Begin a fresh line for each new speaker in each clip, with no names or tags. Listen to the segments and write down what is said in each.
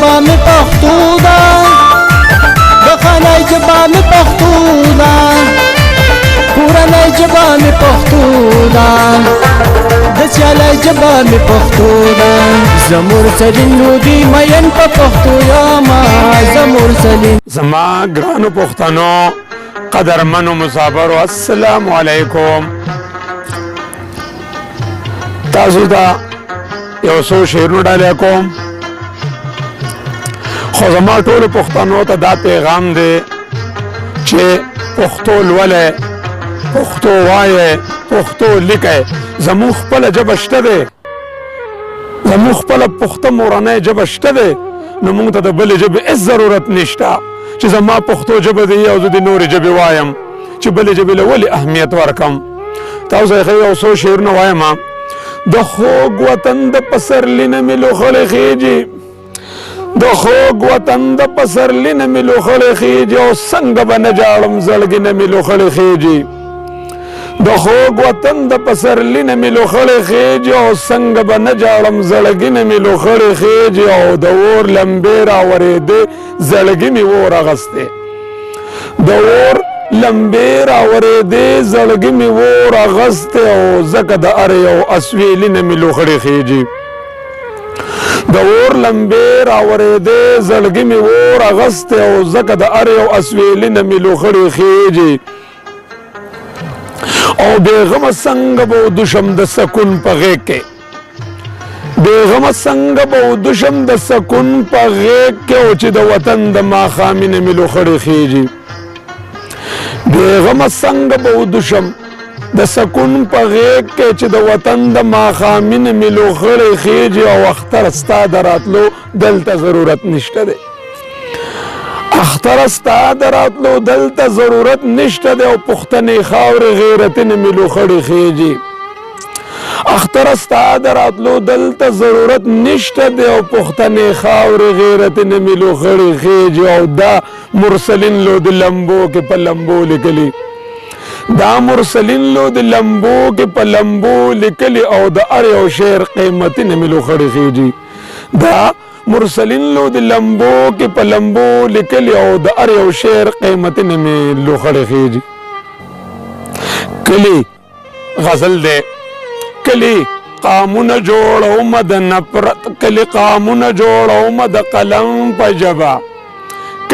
ژبه مې پښتو ده د خانۍ ژبه مې پښتو ده کورنۍ ژبه مې پښتو ده د سیالۍ ژبه مې پښتو ده زه مرسلین لودي مین په پښتو یمه زه مرسلین
زما ګرانو پښتنو قدرمنو مسافرو السلام علیکم تاسو ته یو څو شعرونه ډالۍ کوم خو زما ټولو پښتنو ته دا پیغام دی چې پښتو لولئ پښتو وایئ پښتو لیکئ زموږ خپله ژبه شته دی زموږ خپله پخته مورنۍ ژبه شته دی نو موږ ته د بلې ژبې هېڅ ضرورت نشته چې زما پښتو ژبه دی او زه د نورې ژبې وایم چې بلې ژبې له ولې اهمیت ورکړم تاسو یې یو څو شعرونه وایم د خوږ وطن د پسرلي نه مې لوخړې خېجي د خوږ وطن د پسرلي نه مې لوخړې خېجي او څنګه به نه جاړم زړګي نه مې لوخړې خېجي د خوږ وطن د پسرلي نه مې لوخړې خېجي او څنګه به نه جاړم زړګي نه مې لوخړې خېجي او د اور لمبې راورېدې زړګي مې اور اغستې د اور لمبې راورېدې زړګي مې اور اغستې او ځکه د هر یو اسویلي نه مې لوخړې خېجي د اور لمبې راورېدې زړګي مې اور اغستې او ځکه د هر یو اسویلي نه مې لوخړې خېجي او بېغمه څنګه به ودوشم د سکون په غېږ کې بېغمه څنګه به ودوشم د سکون په غېږ کې او چې د وطن د ماښامي نه مې لوخړې خېجي بېغمه څنګه به ودوشم د سکون په غېږ کې چې د وطن د ماښامي نه مې لوخړې خېجي او اختر ستا د راتلو دلته ضرورت نشته دی اختر ستا د راتلو دلته ضرورت نشته دی او پښتنې خاورې غیرتي نه مې لوخړې خېجي اختر ستا د راتلو دلته ضرورت نشته دی او پښتنې خاورې غیرتي نه مې لوخړې خېجي او دا مرسلین لودي لمبو کې په لمبو لیکلي دا مرسلین لودي لمبو کې په لمبو لیکلي او د هر یو شعر قیمتي نه مې لوخړې خېجي دا مرسلین لودي لمبو کې په لمبو لیکلي او د هر یو شعر قیمتي نه مې لوخړې خېجي کلی غزل دی کلی قامونه جوړومه د نفرت کلی قامونه جوړومه د قلم په ژبه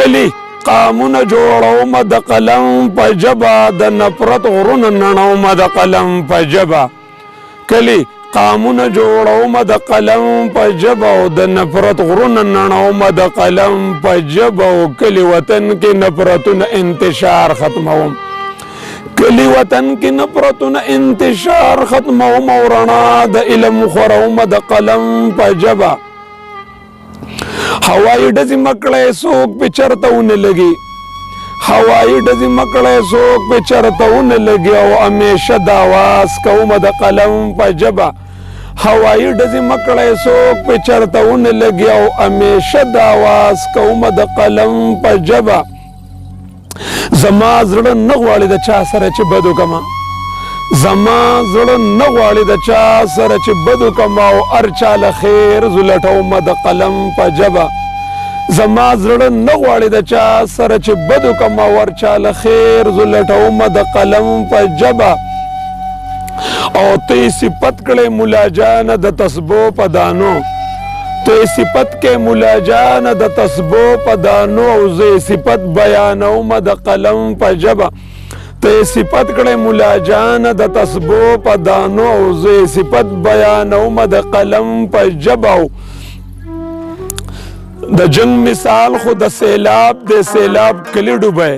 کلی قامونه جوړومه د قلم په ژبه د نفرت غرونه نړومه د قلم په ژبه کلی قامونه جوړومه د قلم په ژبه او د نفرت غرونه نړومه د قلم په ژبه او کلی وطن کې نفرتونه انتشار ختموم کلی وطن کې نفرتونه انتشار ختموم او رڼا د علم خورومه د قلم په ژبه هوایي ډزې مکړی څوک پې چرته ونه لګي هوایي ډزې مکړی څوک پې چرته ونه لګي او همیشه د اواز کومه د قلم په ژبه هوایي ډزې مکړی څوک پې چرته ونه لګي او همیشه د اواز کومه د قلم په ژبه زما زړه نه غواړي د چا سره چې بد وکړمه زما زړه نه غواړي د چا سره چې بد وکړمه او هر چا له خیر زه لټومه د قلم په ژبه زما زړه نه غواړي د چا سره چې بد وکړمه او هر چا له خیر زه لټومه د قلم په ژبه او ته یې صفت کړې ملا جانه د تسبو په دانو ته یې صفت کې ملا جانه د تسبو په دانو او زه یې صفت بیانومه د قلم په ژبه ته یې صفت کړې ملا جانه د تسبو په دانو او زه یې صفت بیانومه د قلم په ژبه د جنگ مثال خو د سیلاب د سیلاب کلی ډوبی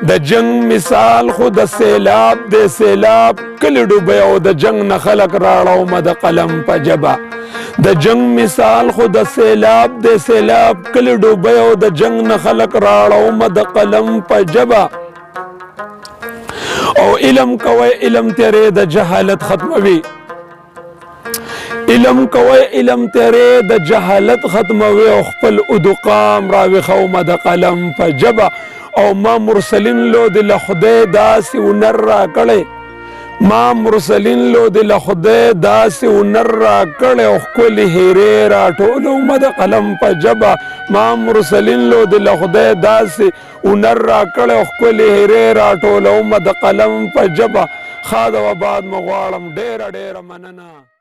د جنگ مثال خو د سیلاب د سیلاب کلی ډوبی او د جنگ نه خلق راړومه د قلم په ژبه د جنگ مثال خو د سیلاب د سیلاب کلی ډوبی او د جنگ نه خلق راړومه د قلم په ژبه او علم کوئ علم تیرې د جهالت ختموي علم کوئ علم تیرې د جهالت ختموي او خپل ادقام راویښومه د قلم په ژبه او ما مرسلین لودي له خدای داسې هنر راکړی ما مرسلین لودي له خدای داسې هنر راکړی او ښکلي هیرې راټولومه د قلم په ژبه ما مرسلین لودي له خدای داسې هنر راکړی او ښکلي هیرې راټولومه د قلم په ژبه ښاد او آباد مو غواړم ډېره ډېره مننه